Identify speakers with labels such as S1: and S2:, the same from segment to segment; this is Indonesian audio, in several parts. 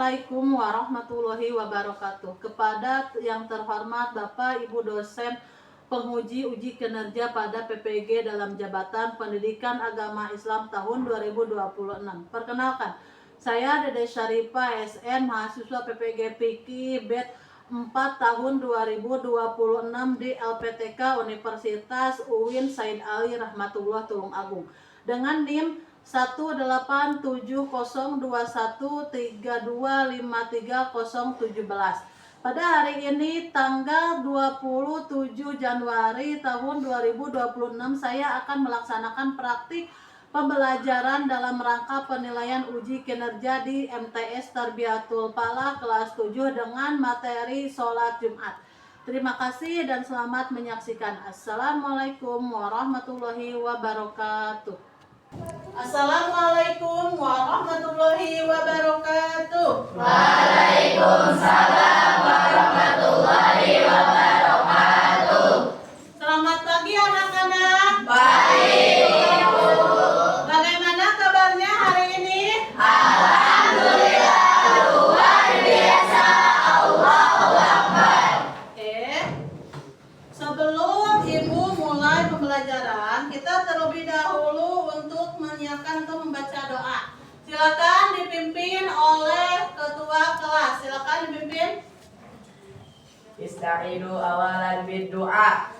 S1: Assalamualaikum warahmatullahi wabarakatuh. Kepada yang terhormat Bapak Ibu dosen penguji uji kinerja pada PPG dalam jabatan Pendidikan Agama Islam tahun 2026. Perkenalkan, saya Dede Syarifah SN, mahasiswa PPG Fikih BED 4 tahun 2026 di LPTK Universitas UIN Said Ali Rahmatullah Tulungagung dengan NIM 1802132530017. Pada hari ini tanggal 27 Januari tahun 2026 saya akan melaksanakan praktik pembelajaran dalam rangka penilaian uji kinerja di MTS Tarbiyatul Falah kelas 7 dengan materi sholat Jumat. Terima kasih dan selamat menyaksikan. Assalamualaikum warahmatullahi wabarakatuh. Assalamualaikum warahmatullahi wabarakatuh.
S2: Waalaikumsalam warahmatullahi wabarakatuh.
S1: Selamat pagi anak-anak.
S2: Baik, Ibu.
S1: Bagaimana kabarnya hari ini?
S2: Alhamdulillah, luar biasa. Allahu Akbar.
S1: Sebelum Ibu mulai pembelajaran, kita terlebih dahulu untuk menyiapkan untuk membaca doa. Silakan dipimpin oleh ketua kelas. Silakan dipimpin.
S3: Ista'inu awalan bid-du'a.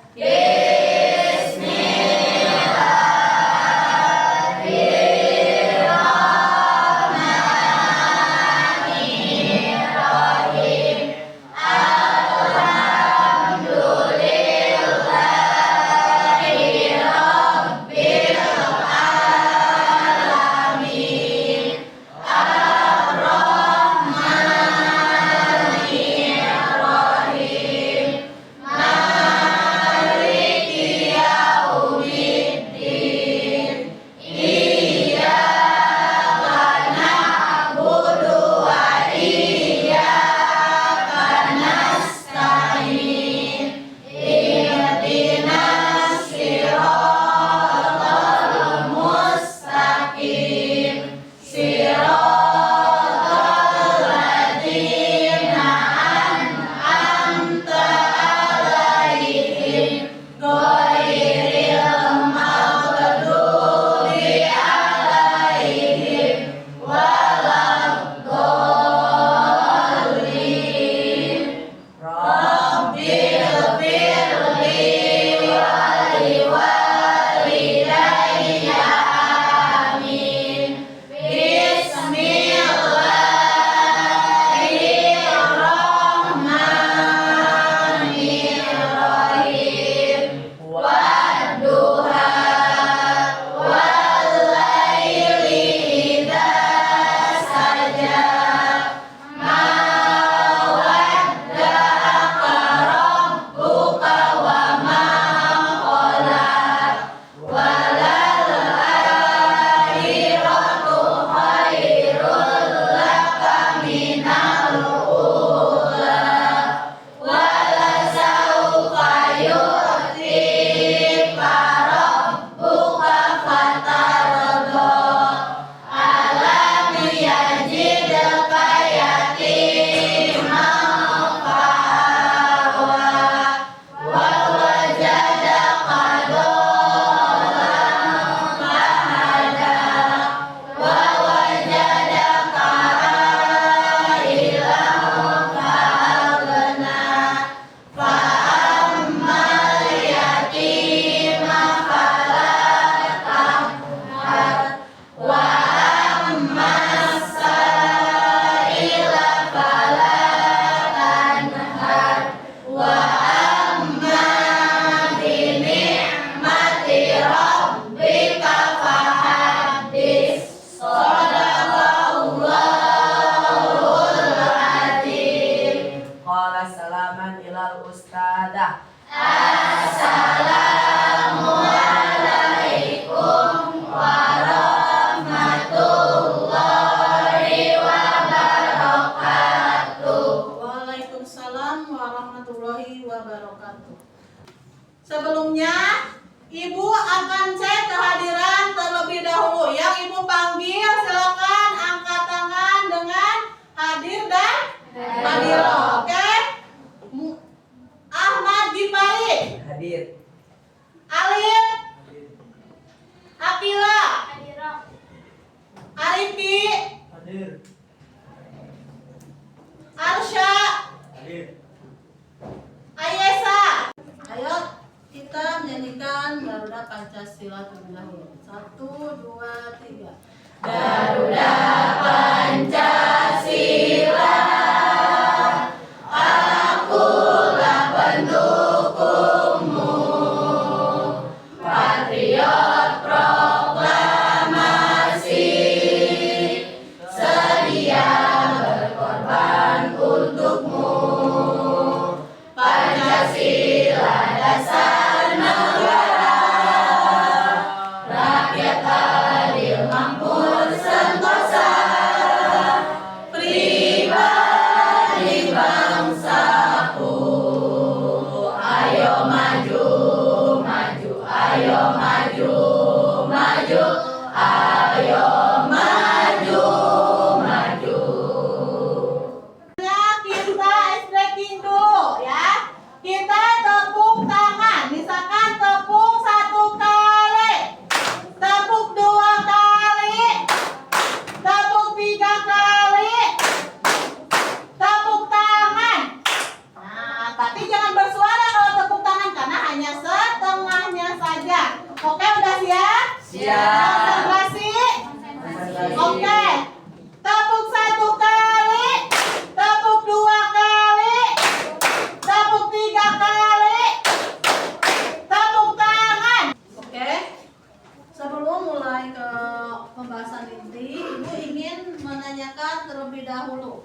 S1: ditanyakan terlebih dahulu.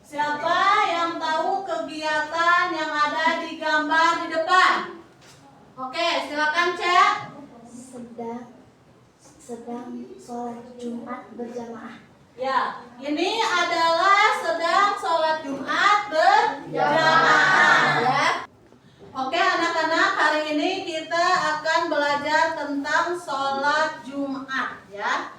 S1: Siapa yang tahu kegiatan yang ada di gambar di depan? Oke, silakan cek.
S2: sedang sholat Jumat berjamaah.
S1: Ya, ini adalah sedang sholat Jumat berjamaah ya. Oke anak-anak, hari ini kita akan belajar tentang sholat Jumat ya.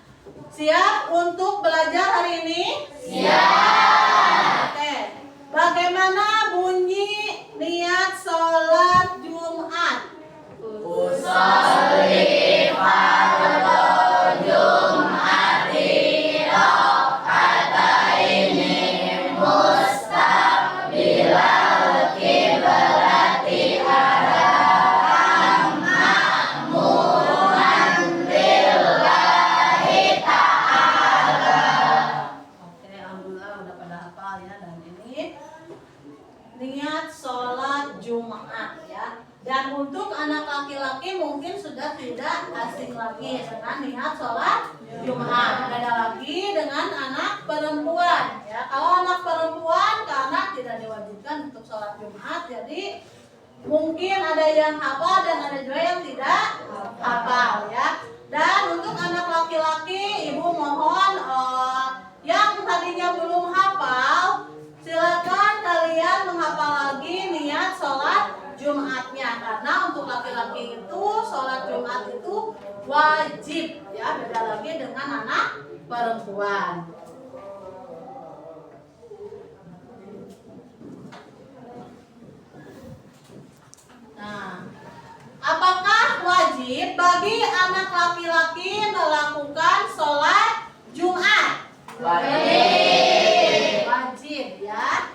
S1: Siap untuk belajar hari ini? Siap. Oke, bagaimana bunyi niat sholat Jumat?
S2: Usolli fardhu Jum'ati raka'ataini mustaqbilal qiblati hadam ma'muran lillahi ta'ala.
S1: Oke, alhamdulillah udah pada hafal ya. Dan ini niat sholat Jumat ya. Dan untuk anak laki-laki mungkin sudah tidak asing lagi dengan niat sholat Jumat. Beda lagi dengan anak perempuan ya. Kalau anak perempuan karena tidak diwajibkan untuk sholat Jumat, jadi mungkin ada yang hafal dan ada juga yang tidak hafal ya. Dan untuk anak laki-laki, ibu mohon yang tadinya belum hafal, silakan kalian menghafal lagi niat sholat Jumatnya, karena untuk laki-laki itu sholat Jumat itu wajib ya, beda lagi dengan anak perempuan. Nah, apakah wajib bagi anak laki-laki melakukan sholat Jumat?
S3: Wajib.
S1: Wajib ya.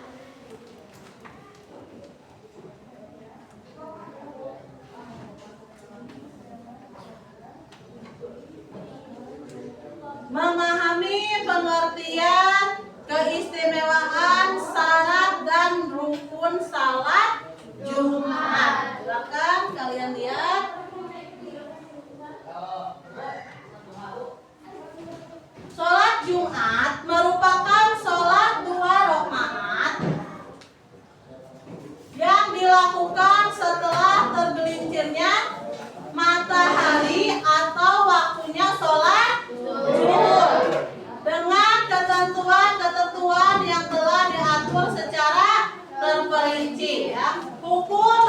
S1: Memahami pengertian, keistimewaan, syarat dan rukun salat Jumat. Silakan kalian lihat. Sholat Jumat merupakan sholat 2 rakaat yang dilakukan setelah tergelincirnya matahari atau waktunya sholat zuhur dengan ketentuan-ketentuan yang telah diatur secara terperinci ya. Hukum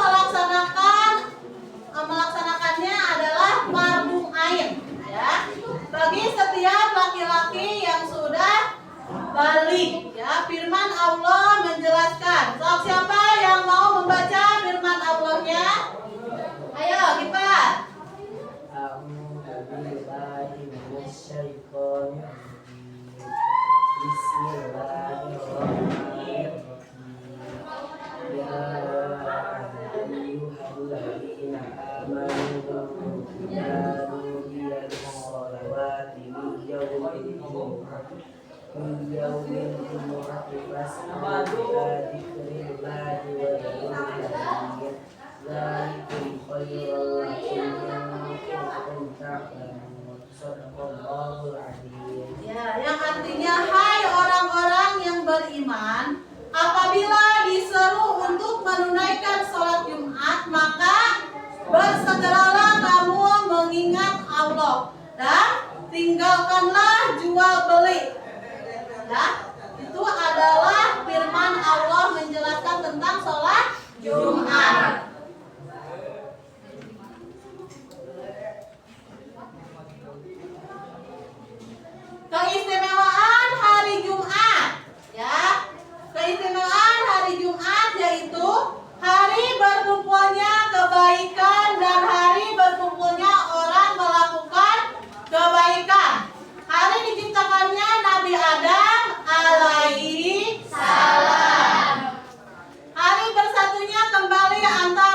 S1: melaksanakannya adalah fardu ain ya, bagi setiap laki-laki yang sudah balik ya. Firman Allah menjelaskan. Siapa yang mau membaca firman Allahnya? Ayo Gifar.
S4: Bismillahirrahmanirrahim. Ya ayyuhalladzina amanu idza nudiya lis-shalawati min yawmil jumu'ati fas'au ila dzikrillahi wa dzikrillahi dzalikum khairun lakum in kuntum ta'lamun. Shadaqallahul adzim.
S1: Ya, yang artinya hai orang-orang yang beriman, apabila diseru untuk menunaikan sholat Jumat, maka bersegeralah kamu mengingat Allah dan tinggalkanlah jual beli. Ya, itu adalah firman Allah menjelaskan tentang sholat Jumat. Keistimewaan hari Jumat ya. Keistimewaan hari Jumat yaitu hari berkumpulnya kebaikan dan hari berkumpulnya orang melakukan kebaikan. Hari diciptakannya Nabi Adam alaihi salam. Hari bersatunya kembali antara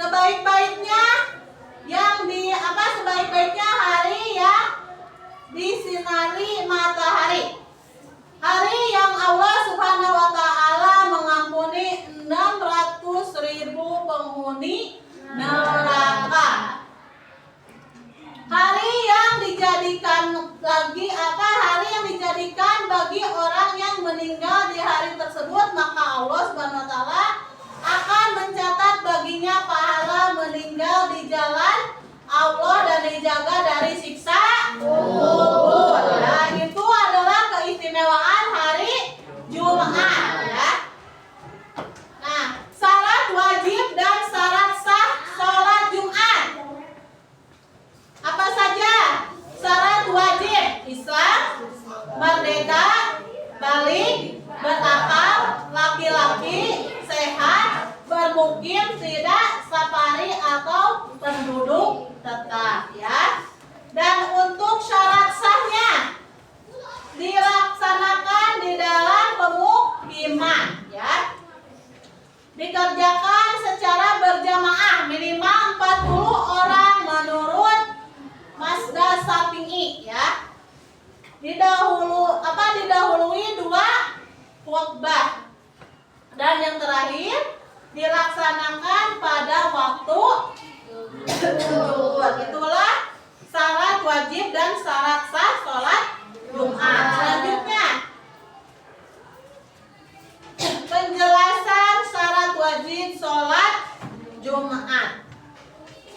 S1: sebaik-baiknya sebaik-baiknya hari yang disinari matahari. Hari yang Allah Subhanahu wa taala mengampuni 600.000 penghuni neraka. Hari yang dijadikan bagi orang yang meninggal di hari tersebut, maka Allah Subhanahu wa taala akan mencatat baginya pahala meninggal di jalan Allah dan dijaga dari siksa kubur. Nah, itu adalah keistimewaan hari Jumat ya. Nah, syarat wajib dan syarat sah sholat Jumat. Apa saja syarat wajib? Islam, merdeka, balik, berakal, laki-laki, sehat, bermukim, tidak safari atau penduduk tetap ya. Dan untuk syarat sahnya dilaksanakan di dalam pemukiman ya. Dikerjakan secara berjamaah minimal 40 orang menurut Mazhab Syafi'i ya. Didahului 2 khutbah. Dan yang terakhir dilaksanakan pada waktu zuhur. Itulah syarat wajib dan syarat sah sholat Jumat. Selanjutnya penjelasan syarat wajib sholat Jumat.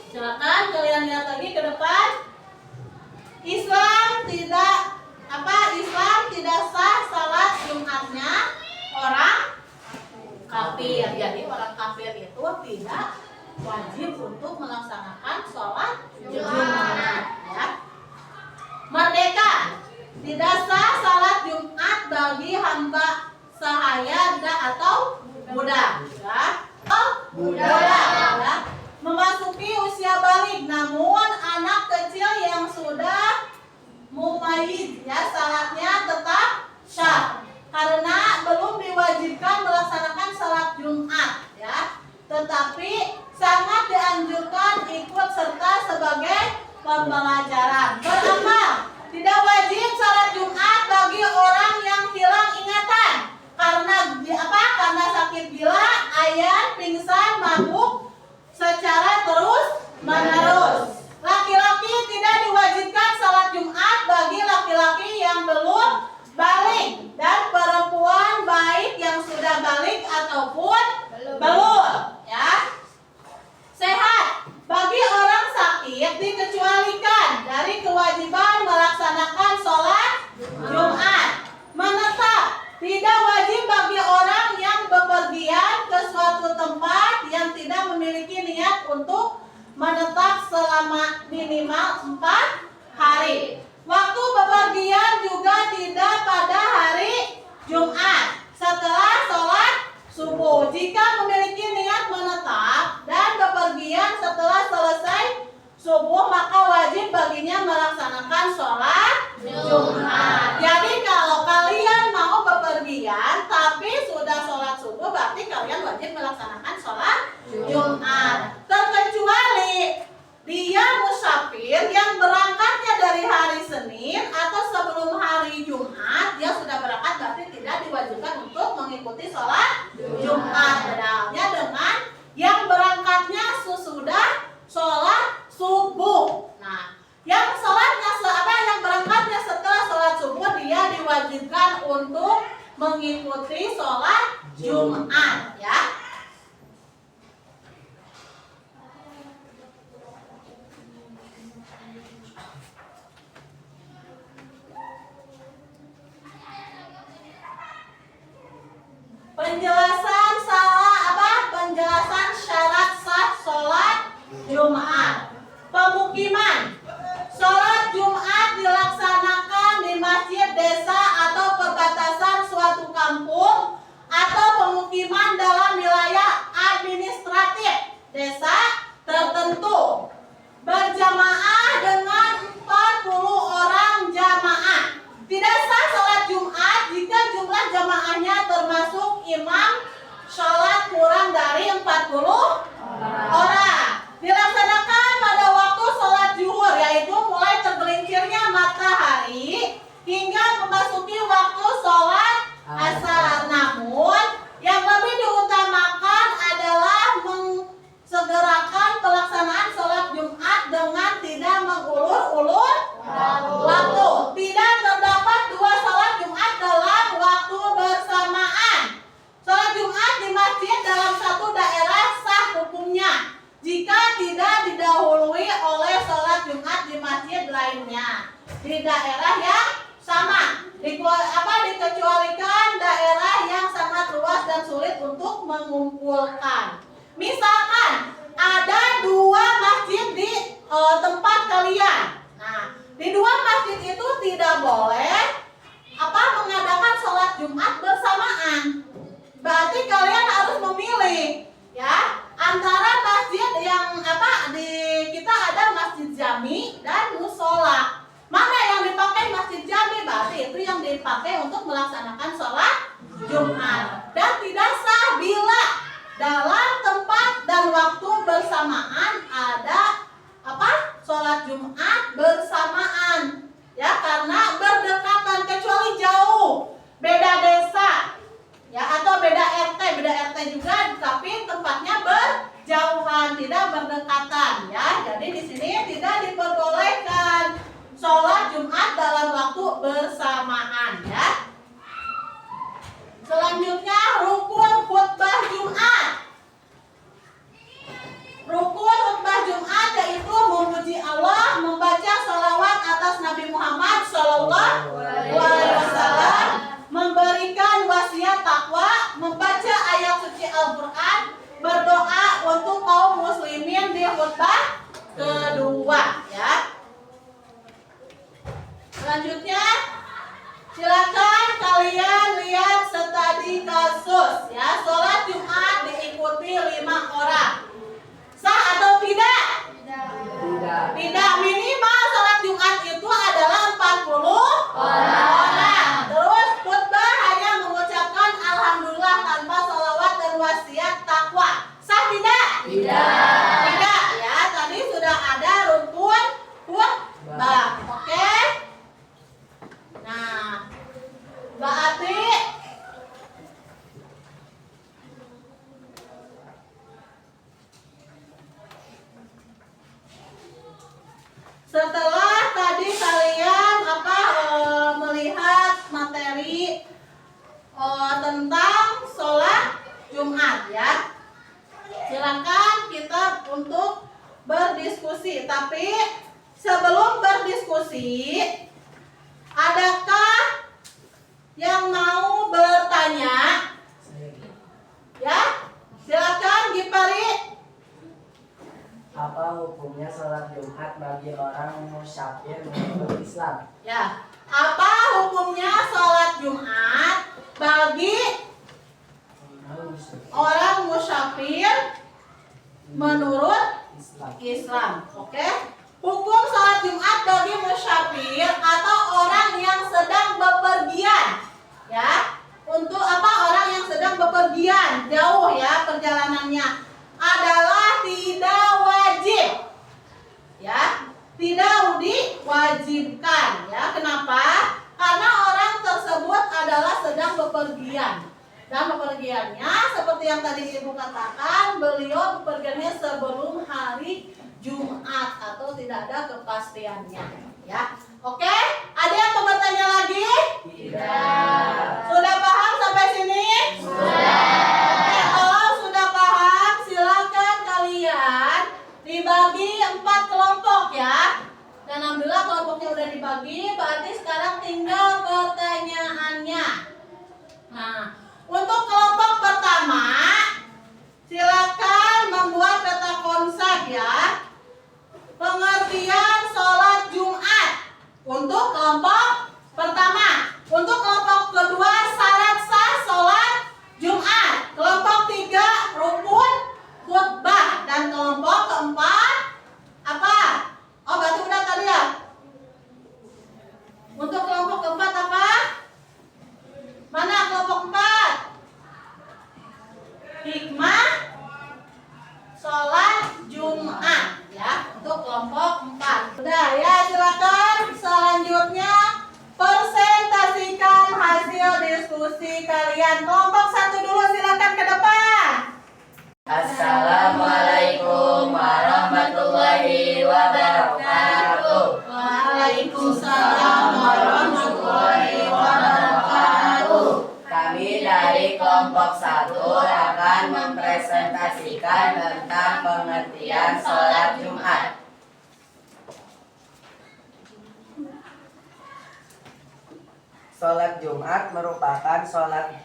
S1: Silakan kalian lihat lagi ke depan. Islam tidak sah salat Jumatnya orang kafir. Jadi orang kafir itu tidak wajib untuk melaksanakan sholat Jumat ya. Merdeka tidak sah salat Jumat bagi hamba sahaya atau budak ya. Ya. Memasuki usia balik, namun anak kecil yang sudah mumayyiz ya, salatnya tetap sah karena belum diwajibkan melaksanakan salat Jumat ya. Tetapi sangat dianjurkan ikut serta sebagai pembelajaran. Beramal, tidak wajib salat Jumat bagi orang yang hilang ingatan karena sakit gila, ayan, pingsan, mabuk secara terus menerus. Laki-laki tidak diwajibkan salat Jumat bagi laki-laki yang belum balik dan perempuan baik yang sudah balik ataupun belum ya. Sehat, bagi orang sakit dikecualikan dari kewajiban melaksanakan sholat Jumat. Menetap, tidak wajib bagi orang yang bepergian ke suatu tempat yang tidak memiliki niat untuk menetap selama minimal 4 hari. Waktu bepergian juga tidak pada hari Jumat setelah sholat subuh. Jika memiliki niat menetap dan bepergian setelah selesai subuh, maka wajib baginya melaksanakan sholat Jumat. Jadi kalau kalian mau bepergian tapi sudah sholat subuh, berarti kalian wajib melaksanakan sholat Jumat. Terkecuali dia musafir yang berangkatnya dari hari Senin atau sebelum hari Jumat, dia sudah berangkat, berarti tidak diwajibkan untuk mengikuti sholat Jumat. Bedanya dengan yang berangkatnya sesudah sholat subuh. Nah, yang berangkatnya setelah sholat subuh, dia diwajibkan untuk mengikuti sholat Jumat ya. Misalkan ada dua masjid di tempat kalian. Nah, di dua masjid itu tidak boleh mengadakan sholat Jumat bersamaan. Berarti kalian harus memilih ya antara masjid yang di kita ada masjid jami dan musola. Mana yang dipakai masjid jami? Berarti itu yang dipakai untuk melaksanakan sholat Jumat. Dan tidak sah bila dalam tempat dan waktu bersamaan ada sholat Jumat bersamaan. Ya, karena berdekatan, kecuali jauh, beda desa, ya atau beda RT juga, tapi tempatnya berjauhan, tidak berdekatan, ya. Jadi di sini tidak diperbolehkan sholat Jumat dalam waktu bersamaan, ya. Selanjutnya rukun khutbah Jumat. Rukun khutbah Jumat yaitu memuji Allah, membaca sholawat atas Nabi Muhammad SAW, memberikan wasiat takwa, membaca ayat suci Al-Quran, berdoa untuk kaum muslimin di khutbah kedua, ya. Selanjutnya, silakan kalian lihat studi kasus, ya. Sholat Jumat diikuti 5 orang. Sah atau tidak? Tidak. Minimal sholat Jumat itu adalah 40 orang. Terus khutbah hanya mengucapkan alhamdulillah tanpa sholawat dan wasiat takwa. Sah tidak? Tidak, ya. Tadi sudah ada rukun khutbah. Oke? Nah, berarti setelah tadi kalian melihat materi tentang sholat Jumat, ya, silakan kita untuk berdiskusi. Tapi sebelum berdiskusi, adakah yang mau bertanya? Ya, silakan Gipari.
S4: Apa hukumnya sholat Jumat bagi orang musyafir menurut Islam?
S1: Ya, apa hukumnya sholat Jumat bagi orang musyafir menurut Islam? Oke? Hukum sholat Jumat bagi musyafir atau orang yang sedang bepergian, ya. Untuk orang yang sedang bepergian jauh, ya, perjalanannya adalah tidak wajib, ya, tidak diwajibkan, ya. Kenapa? Karena orang tersebut adalah sedang bepergian, dan bepergiannya seperti yang tadi Ibu katakan, beliau bepergiannya sebelum hari Jumat atau tidak ada kepastiannya, ya. Oke, ada yang mau bertanya lagi?
S4: Tidak.
S1: Sudah paham sampai sini? Oke, kalau sudah paham, silakan kalian dibagi 4 kelompok, ya. Dan alhamdulillah kelompoknya udah dibagi, berarti sekarang tinggal pertanyaannya. Nah, untuk kelompok pertama, silakan membuat peta konsep, ya. Pengertian sholat Jumat untuk kelompok pertama. Untuk kelompok kedua, syarat sah sholat Jumat. Kelompok 3, rukun khutbah. Dan kelompok keempat apa? Oh, berarti udah tadi, ya. Untuk kelompok keempat apa? Mana kelompok 4? Hikmah sholat Jumat, ya, untuk kelompok 4. Sudah, ya, silakan. Selanjutnya presentasikan hasil diskusi kalian. Kelompok 1 dulu, silakan ke depan.
S2: Assalamualaikum warahmatullahi wabarakatuh.
S1: Waalaikumsalam warahmatullahi wabarakatuh.
S2: Kami dari kelompok 1 akan mempresentasikan tentang pengertian sholat Jumat.
S4: Sholat Jumat merupakan sholat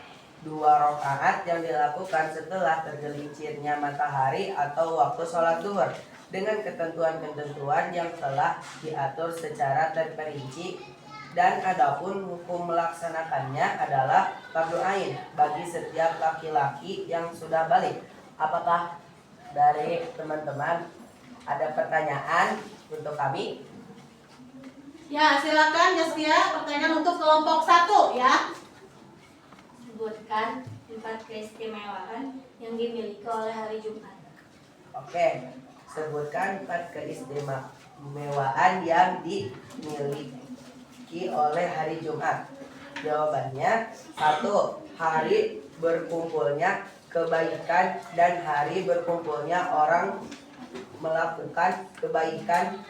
S2: 2 rakaat yang dilakukan setelah tergelincirnya matahari atau waktu sholat duhur dengan ketentuan-ketentuan yang telah diatur secara terperinci, dan adapun hukum melaksanakannya adalah fardu ain bagi setiap laki-laki yang sudah balik. Apakah dari teman-teman ada pertanyaan untuk kami?
S1: Ya, silakan Jaskia, pertanyaan untuk kelompok 1 ya.
S5: Sebutkan 4 keistimewaan yang dimiliki oleh hari Jumat.
S2: Oke, sebutkan 4 keistimewaan yang dimiliki oleh hari Jumat. Jawabannya 1. Hari berkumpulnya kebaikan dan hari berkumpulnya orang melakukan kebaikan.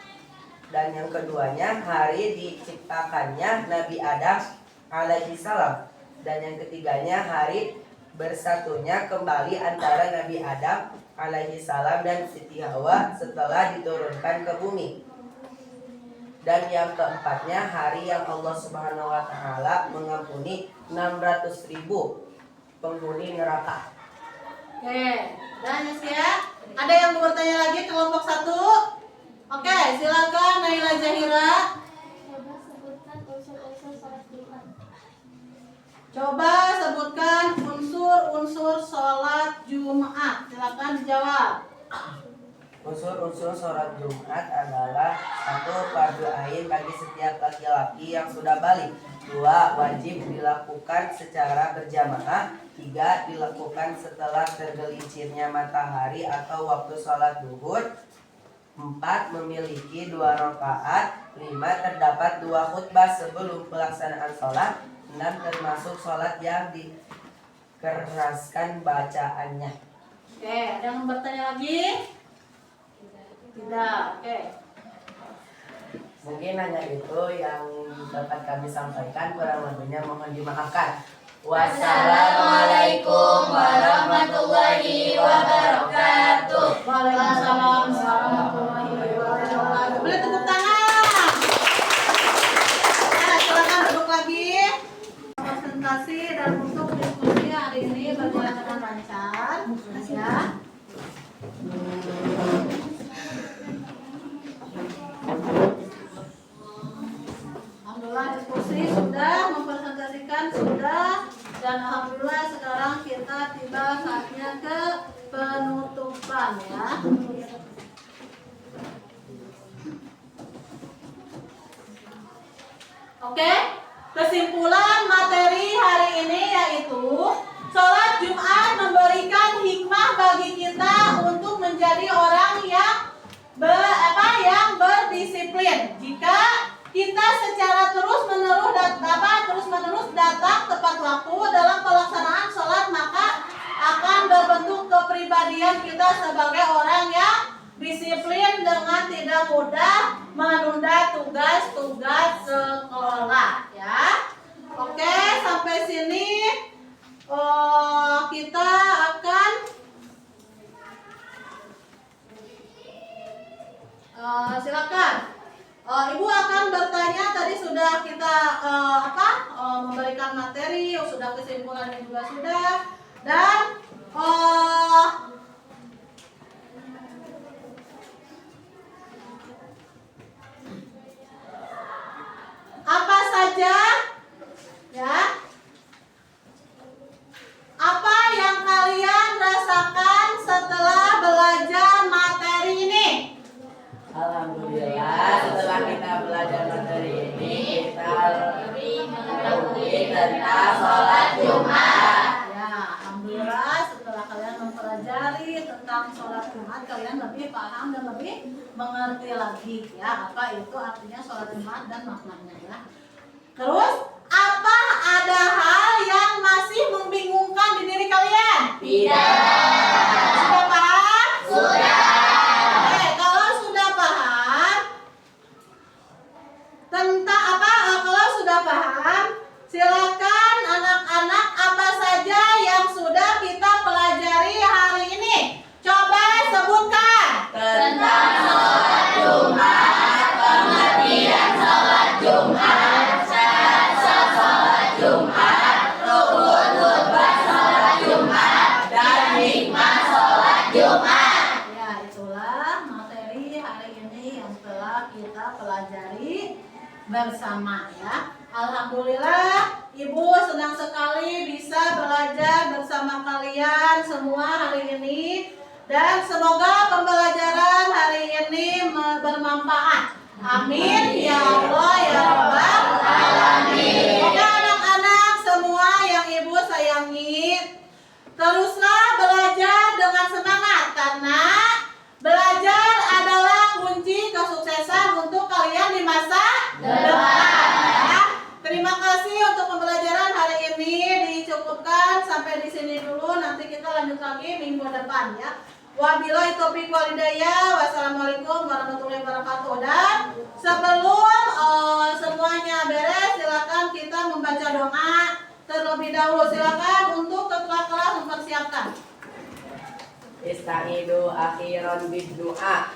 S2: Dan yang keduanya, hari diciptakannya Nabi Adam alaihi salam. Dan yang ketiganya, hari bersatunya kembali antara Nabi Adam alaihi salam dan Siti Hawa setelah diturunkan ke bumi. Dan yang keempatnya, hari yang Allah Subhanahu wa taala mengampuni 600.000 penghuni neraka.
S1: Oke, dan Jaskia, ada yang mau bertanya lagi kelompok 1? Oke, silakan Naila Zahira.
S5: Coba sebutkan unsur-unsur sholat Jumat.
S1: Coba sebutkan unsur-unsur sholat Jumat. Silakan dijawab.
S2: Unsur-unsur sholat Jumat adalah 1. Fardu ain bagi setiap laki-laki yang sudah balik. 2. Wajib dilakukan secara berjamaah. 3. Dilakukan setelah tergelincirnya matahari atau waktu sholat duhur. 4. Memiliki 2 rakaat. 5. Terdapat 2 khutbah sebelum pelaksanaan sholat. 6. Termasuk sholat yang dikeraskan bacaannya.
S1: Oke, ada yang bertanya lagi? Tidak. Oke.
S2: Mungkin hanya itu yang dapat kami sampaikan, kurang lebihnya mohon dimaafkan.
S5: Wassalamualaikum warahmatullahi wabarakatuh.
S1: Waalaikumsalam warahmatullahi wabarakatuh. Boleh tepuk tangan. Nah, silakan duduk lagi. Presentasi dan untuk diskusi hari ini berjalan dengan lancar. Ya. Alhamdulillah diskusi sudah, mempresentasikan sudah, dan alhamdulillah sekarang kita tiba saatnya ke penutupan ya. Oke, kesimpulan materi hari ini yaitu sholat Jumat memberikan hikmah bagi kita untuk menjadi orang yang berdisiplin. Jika kita secara terus-menerus datang tepat waktu dalam pelaksanaan sholat, maka akan berbentuk kepribadian kita sebagai orang yang disiplin dengan tidak mudah menunda tugas-tugas sekolah ya. Oke, sampai sini kita akan silakan. Ibu akan bertanya, tadi sudah kita memberikan materi, sudah kesimpulannya juga sudah, dan apa saja ya, apa yang kalian rasakan setelah belajar materi ini?
S2: Alhamdulillah, setelah kita belajar materi ini, kita mengetahui tentang sholat Jumat.
S1: Ya, alhamdulillah setelah kalian mempelajari tentang sholat Jumat, kalian lebih paham dan lebih mengerti lagi ya apa itu artinya sholat Jumat dan maknanya ya. Terus apa ada hal yang masih membingungkan di diri kalian?
S5: Tidak.
S1: Sudah paham?
S5: Sudah.
S1: Oke, kalau sudah paham tentang kalau sudah paham, silakan anak-anak apa saja yang sudah kita pelajari hari ini. Coba sebutkan.
S2: Tentang sholat Jumat, pengertian sholat Jumat, syarat sholat Jumat, rukun khutbah
S5: Jumat.
S1: Ya, itulah materi hari ini yang telah kita pelajari bersama ya. Alhamdulillah, Ibu senang sekali bisa belajar bersama kalian semua hari ini. Dan semoga pembelajaran hari ini bermanfaat. Amin ya Allah ya Rabbal Alamin. Oke anak-anak semua yang Ibu sayangi, teruslah belajar dengan semangat karena belajar adalah kunci kesuksesan untuk kalian di masa depan. Ya. Terima kasih untuk pembelajaran hari ini, dicukupkan sampai di sini dulu. Nanti kita lanjut lagi minggu depan ya. Wabillahi taufiq wal hidayah. Wassalamualaikum warahmatullahi wabarakatuh. Dan sebelum semuanya beres, silakan kita membaca doa terlebih dahulu. Silakan untuk ketua kelas mempersiapkan.
S3: Istahidu akhiran bid doa.